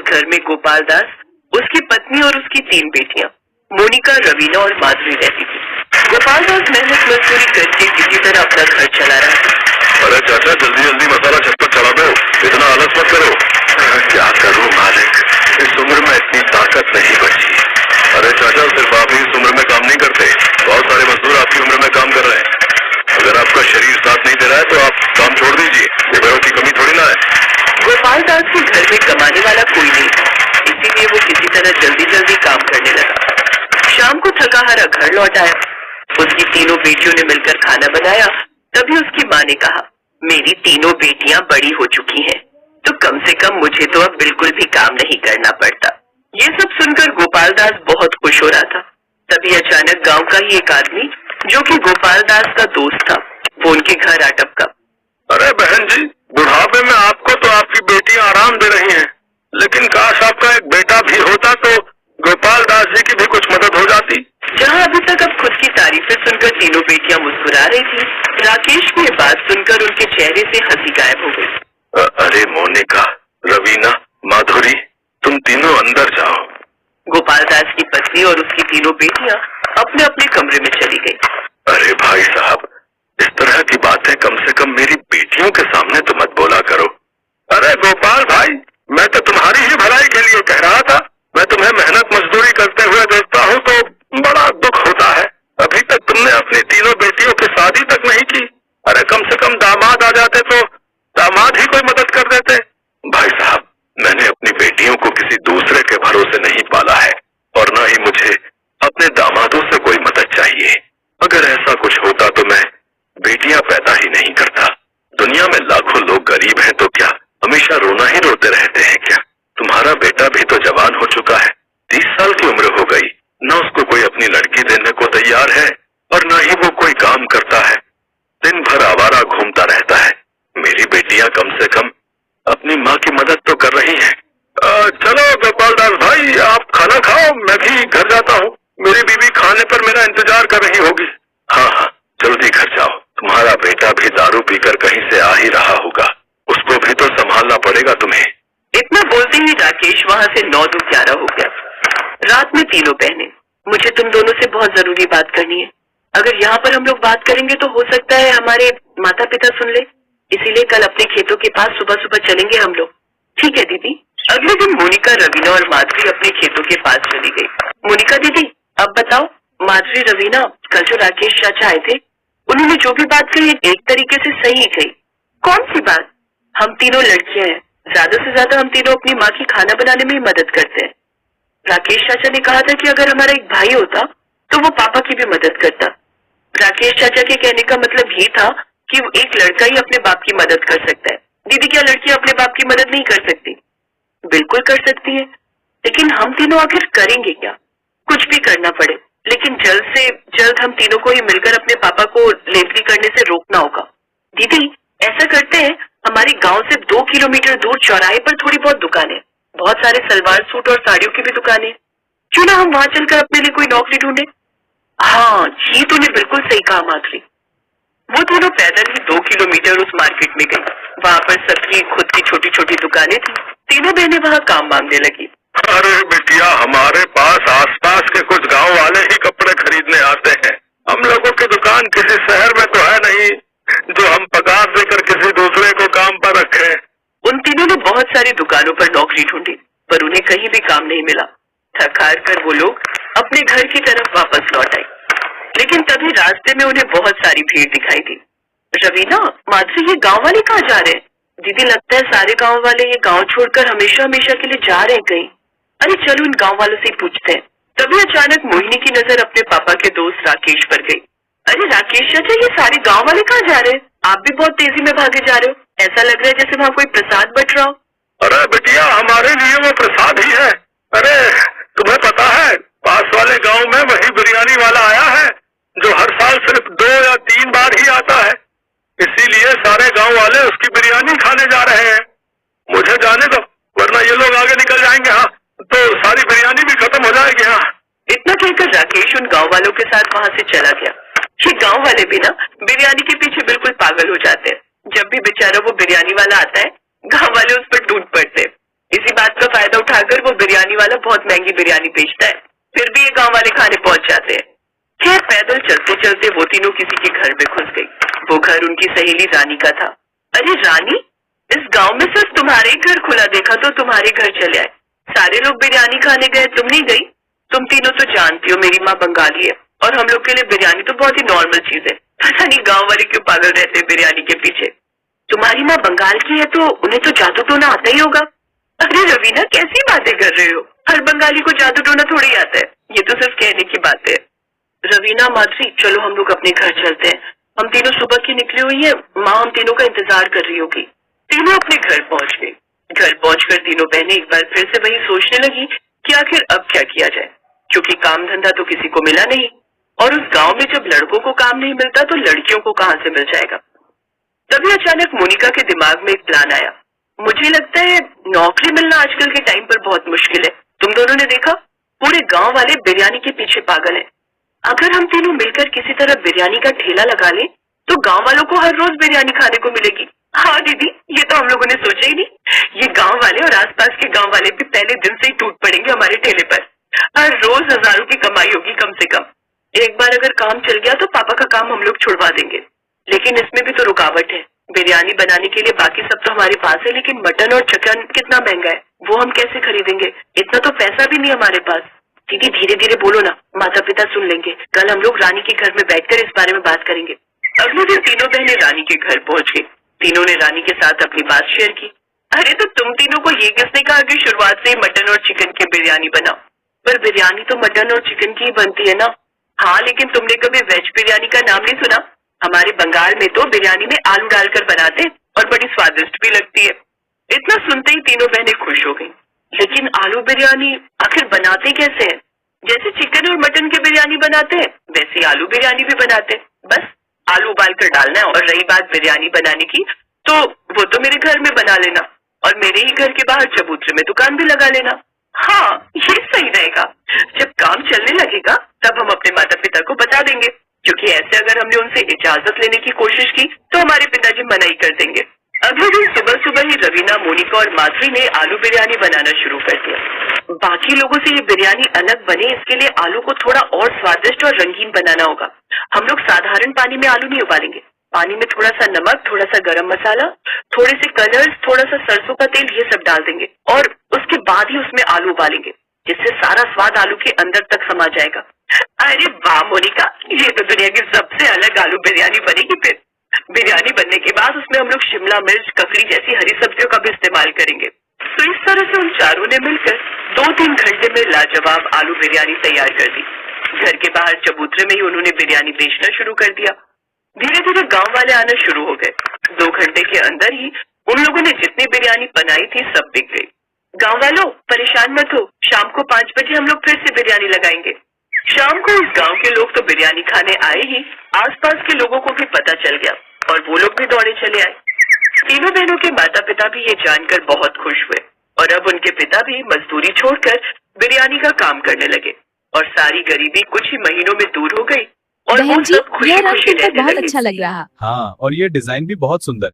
घर में गोपाल दास, उसकी पत्नी और उसकी 3 बेटियां मोनिका, रवीना और माधुरी रहती थी। गोपाल दास मेहनत मजदूरी करके किसी तरह अपना घर चला रहा था। अरे चाचा जल्दी जल्दी मसाला झटपट चढ़ा दो, इतना आलस मत करो। क्या करूं मालिक, इस उम्र में इतनी ताकत नहीं बची। अरे चाचा सिर्फ आप ही इस उम्र में काम नहीं करते, बहुत सारे मजदूर आपकी उम्र में काम कर रहे हैं। अगर आपका शरीर साथ नहीं दे रहा है तो आप काम छोड़ दीजिए, ये बड़ों की कमी थोड़ी ना है। गोपाल दास के घर में कमाने वाला कोई नहीं था, इसीलिए वो किसी तरह जल्दी जल्दी काम करने लगा। शाम को थका हारा घर लौट आया। उसकी 3 बेटियों ने मिलकर खाना बनाया। तभी उसकी माँ ने कहा, मेरी 3 बेटियां बड़ी हो चुकी हैं, तो कम से कम मुझे तो अब बिल्कुल भी काम नहीं करना पड़ता। ये सब सुनकर गोपाल दास बहुत खुश हो रहा था। तभी अचानक गांव का ही एक आदमी, जो कि गोपाल दास का दोस्त था, वो उनके घर आ टपका। अरे बहन जी, बुढ़ापे में आपको तो आपकी बेटियां आराम दे रही हैं, लेकिन काश आपका एक बेटा भी होता तो गोपाल दास जी की भी कुछ मदद हो जाती। जहाँ अभी तक अब खुद की तारीफें सुनकर 3 बेटियां मुस्कुरा रही थी, राकेश की बात सुनकर उनके चेहरे से हंसी गायब हो गई। अरे मोनिका, रवीना, माधुरी, तुम तीनों अंदर जाओ। गोपाल दास की पत्नी और उसकी 3 बेटियां अपने अपने कमरे में चली गई। अरे भाई साहब, इस तरह की बातें कम से कम मेरी बेटियों के सामने तो मत बोला करो। अरे गोपाल भाई, मैं तो तुम्हारी ही भलाई के लिए कह रहा था। मैं तुम्हें मेहनत मजदूरी करते हुए देखता हूँ तो बड़ा दुख होता है। अभी तक तुमने अपनी 3 बेटियों की शादी तक नहीं की। अरे कम से कम दामाद आ जाते तो दामाद ही कोई मदद कर देते। भाई साहब, मैंने अपनी बेटियों को किसी दूसरे के भरोसे नहीं पाला है, और न ही मुझे अपने दामादों से कोई मदद चाहिए। अगर ऐसा कुछ होता तो मैं बेटियां पैदा ही नहीं करता। दुनिया में लाखों लोग गरीब हैं तो क्या हमेशा रोना ही रोते रहते हैं क्या? तुम्हारा बेटा भी तो जवान हो चुका है, 30 साल की उम्र हो गई, न उसको कोई अपनी लड़की देने को तैयार है और न ही वो कोई काम करता है, दिन भर आवारा घूमता रहता है। मेरी बेटियां कम से कम अपनी माँ की मदद तो कर रही हैं। चलो गोपाल दास भाई, आप खाना खाओ, मैं भी घर जाता हूँ। मेरी बीवी खाने पर मेरा इंतजार कर रही होगी। हाँ हाँ, जल्दी घर जाओ। तुम्हारा बेटा भी दारू पीकर कहीं से आ ही रहा होगा, उसको भी तो संभालना पड़ेगा तुम्हें। इतना बोलते ही राकेश वहाँ से 9-11 हो गया। रात में 3 बहनें, मुझे तुम दोनों से बहुत जरूरी बात करनी है। अगर यहाँ पर हम लोग बात करेंगे तो हो सकता है हमारे माता पिता सुन ले, इसीलिए कल अपने खेतों के पास सुबह सुबह चलेंगे हम लोग। ठीक है दीदी। अगले दिन मोनिका, रवीना और माधुरी अपने खेतों के पास चली गई। मोनिका दीदी, अब बताओ, माधुरी, रवीना, कल जो राकेश चाचा आए थे, उन्होंने जो भी बात कही एक तरीके से सही कही। कौन सी बात? हम तीनों लड़कियां हैं, ज्यादा से ज्यादा हम तीनों अपनी माँ की खाना बनाने में ही मदद करते हैं। राकेश चाचा ने कहा था कि अगर हमारा एक भाई होता तो वो पापा की भी मदद करता। राकेश चाचा के कहने का मतलब ये था कि एक लड़का ही अपने बाप की मदद कर सकता है। दीदी, क्या लड़कियां अपने बाप की मदद नहीं कर सकती? बिल्कुल कर सकती है, लेकिन हम तीनों आखिर करेंगे क्या? कुछ भी करना पड़े, लेकिन जल्द से जल्द हम तीनों को ही मिलकर अपने पापा को लेबरी करने से रोकना होगा। दीदी, ऐसा करते हैं, हमारे गांव से 2 किलोमीटर दूर चौराहे पर थोड़ी बहुत दुकानें, बहुत सारे सलवार सूट और साड़ियों की भी दुकानें, क्यों ना हम वहां चलकर अपने लिए कोई नौकरी ढूंढे? हाँ, ये तूने बिल्कुल सही कहा माधुरी। वो दोनों पैदल ही 2 किलोमीटर उस मार्केट में गई। वहाँ पर सबकी खुद की छोटी छोटी दुकानें थी। तीनों बहनें वहाँ काम मांगने लगी। अरे बिटिया, हमारे पास आसपास के कुछ गांव वाले ही कपड़े खरीदने आते हैं। हम लोगों की दुकान किसी शहर में तो है नहीं जो हम पगार देकर किसी दूसरे को काम पर रखें। उन तीनों ने बहुत सारी दुकानों पर नौकरी ढूंढी, पर उन्हें कहीं भी काम नहीं मिला। थक हार कर वो लोग अपने घर की तरफ वापस लौट आए, लेकिन तभी रास्ते में उन्हें बहुत सारी भीड़ दिखाई दी। रवीना, माधुरी, ये गांव वाले कहाँ जा रहे हैं? दीदी, लगता है सारे गांव वाले ये गांव छोड़कर हमेशा हमेशा के लिए जा रहे हैं कहीं। अरे चलो इन गांव वालों से पूछते हैं। तभी अचानक मोहिनी की नजर अपने पापा के दोस्त राकेश पर गई। अरे राकेश चाचा, ये सारे गांव वाले कहाँ जा रहे हैं? आप भी बहुत तेजी में भागे जा रहे हो, ऐसा लग रहा है जैसे वहाँ कोई प्रसाद बट रहा हो। अरे बिटिया, हमारे लिए वो प्रसाद ही है। अरे तुम्हें पता है, पास वाले गांव में वही बिरयानी वाला आया है जो हर साल सिर्फ 2 या 3 बार ही आता है, इसीलिए सारे गांव वाले उसकी बिरयानी खाने जा रहे हैं। मुझे जाने दो, वरना ये लोग आगे निकल जाएंगे, हाँ तो सारी बिरयानी भी खत्म हो जाएगी। हाँ। इतना कहकर राकेश उन गांव वालों के साथ वहाँ से चला गया। ये गांव वाले भी ना बिरयानी के पीछे बिल्कुल पागल हो जाते हैं। जब भी बेचारा वो बिरयानी वाला आता है, गांव वाले उस पर टूट पड़ते हैं। इसी बात का फायदा उठाकर वो बिरयानी वाला बहुत महंगी बिरयानी बेचता है, फिर भी ये गांव वाले खाने पहुंच जाते हैं। खैर पैदल चलते चलते वो तीनों किसी के घर में घुस गई। वो घर उनकी सहेली रानी का था। अरे रानी, इस गांव में सिर्फ तुम्हारे ही घर खुला देखा तो तुम्हारे घर चले आए। सारे लोग बिरयानी खाने गए, तुम नहीं गई? तुम तीनों तो जानती हो मेरी माँ बंगाली है और हम लोग के लिए बिरयानी तो बहुत ही नॉर्मल चीज है। पता नहीं गाँव वाले क्यों पागल रहते हैं बिरयानी के पीछे। तुम्हारी माँ बंगाल की है तो उन्हें तो जादू टोना आता ही होगा। अरे रवीना, कैसी बातें कर रहे हो? हर बंगाली को जादू टोना थोड़ी आता है, ये तो सिर्फ कहने की बात है। रवीना माधुरी, चलो हम लोग अपने घर चलते हैं। हम तीनों सुबह की निकली हुई है, माँ हम तीनों का इंतजार कर रही होगी। तीनों अपने घर पहुंच गई। घर पहुंचकर तीनों बहनें एक बार फिर से वही सोचने लगी कि आखिर अब क्या किया जाए, क्योंकि काम धंधा तो किसी को मिला नहीं और उस गांव में जब लड़कों को काम नहीं मिलता तो लड़कियों को कहाँ से मिल जाएगा। तभी अचानक मोनिका के दिमाग में एक प्लान आया। मुझे लगता है नौकरी मिलना आजकल के टाइम पर बहुत मुश्किल है। तुम दोनों ने देखा, पूरे गांव वाले बिरयानी के पीछे पागल है। अगर हम तीनों मिलकर किसी तरह बिरयानी का ठेला लगा ले तो गांव वालों को हर रोज बिरयानी खाने को मिलेगी। हाँ दीदी, ये तो हम लोगों ने सोचा ही नहीं। ये गांव वाले और आसपास के गांव वाले भी पहले दिन से ही टूट पड़ेंगे हमारे ठेले पर। हर रोज हजारों की कमाई होगी कम से कम। एक बार अगर काम चल गया तो पापा का काम हम लोग छुड़वा देंगे। लेकिन इसमें भी तो रुकावट है। बिरयानी बनाने के लिए बाकी सब तो हमारे पास है, लेकिन मटन और चिकन कितना महंगा है, वो हम कैसे खरीदेंगे? इतना तो पैसा भी नहीं हमारे पास। दीदी धीरे धीरे बोलो ना, माता पिता सुन लेंगे। कल हम लोग रानी के घर में बैठकर इस बारे में बात करेंगे। अगले दिन तीनों बहनें रानी के घर पहुंच गई। तीनों ने रानी के साथ अपनी बात शेयर की। अरे तो तुम तीनों को ये किसने कहा कि शुरुआत से ही मटन और चिकन की बिरयानी बनाओ? पर बिरयानी तो मटन और चिकन की ही बनती है ना। हाँ, लेकिन तुमने कभी वेज बिरयानी का नाम नहीं सुना? हमारे बंगाल में तो बिरयानी में आलू डालकर बनाते और बड़ी स्वादिष्ट भी लगती है। इतना सुनते ही तीनों बहनें खुश हो गईं। लेकिन आलू बिरयानी आखिर बनाते कैसे हैं? जैसे चिकन और मटन की बिरयानी बनाते हैं वैसे आलू बिरयानी भी बनाते हैं। बस आलू उबाल कर डालना है। और रही बात बिरयानी बनाने की, तो वो तो मेरे घर में बना लेना और मेरे ही घर के बाहर चबूतरे में दुकान भी लगा लेना। हाँ, ये सही रहेगा। जब काम चलने लगेगा तब हम अपने माता पिता को बता देंगे, क्योंकि ऐसे अगर हमने उनसे इजाजत लेने की कोशिश की तो हमारे पिताजी मना ही कर देंगे। अगले दिन सुबह सुबह ही रवीना, मोनिका और माधुरी ने आलू बिरयानी बनाना शुरू कर दिया। बाकी लोगों से ये बिरयानी अलग बने, इसके लिए आलू को थोड़ा और स्वादिष्ट और रंगीन बनाना होगा। हम लोग साधारण पानी में आलू नहीं उबालेंगे। पानी में थोड़ा सा नमक, थोड़ा सा गरम मसाला, थोड़े से कलर्स, थोड़ा सा सरसों का तेल, ये सब डाल देंगे और उसके बाद ही उसमें आलू उबालेंगे, जिससे सारा स्वाद आलू के अंदर तक समा जाएगा। अरे वाह मोनिका, ये तो दुनिया की सबसे अलग आलू बिरयानी बनेगी। फिर बिरयानी बनने के बाद उसमें हम लोग शिमला मिर्च, ककड़ी जैसी हरी सब्जियों का भी इस्तेमाल करेंगे। तो इस तरह से उन चारों ने मिलकर 2-3 घंटे में लाजवाब आलू बिरयानी तैयार कर दी। घर के बाहर चबूतरे में ही उन्होंने बिरयानी बेचना शुरू कर दिया। धीरे धीरे गांव वाले आना शुरू हो गए। 2 घंटे के अंदर ही उन लोगों ने जितनी बिरयानी बनाई थी सब बिक गई। गांव वालों, परेशान मत हो, शाम को 5 बजे हम लोग फिर से बिरयानी लगाएंगे। शाम को इस गांव के लोग तो बिरयानी खाने आए ही आसपास के लोगों को भी पता चल गया और वो लोग भी दौड़े चले आए। तीनों बहनों के माता पिता भी ये जानकर बहुत खुश हुए और अब उनके पिता भी मजदूरी छोड़कर बिरयानी का काम करने लगे और सारी गरीबी कुछ ही महीनों में दूर हो गई और वो बहन जी, सब खुशी यह रंग खुशी तो रहने बहुत लगे। अच्छा लग रहा। हाँ, और ये डिजाइन भी बहुत सुंदर।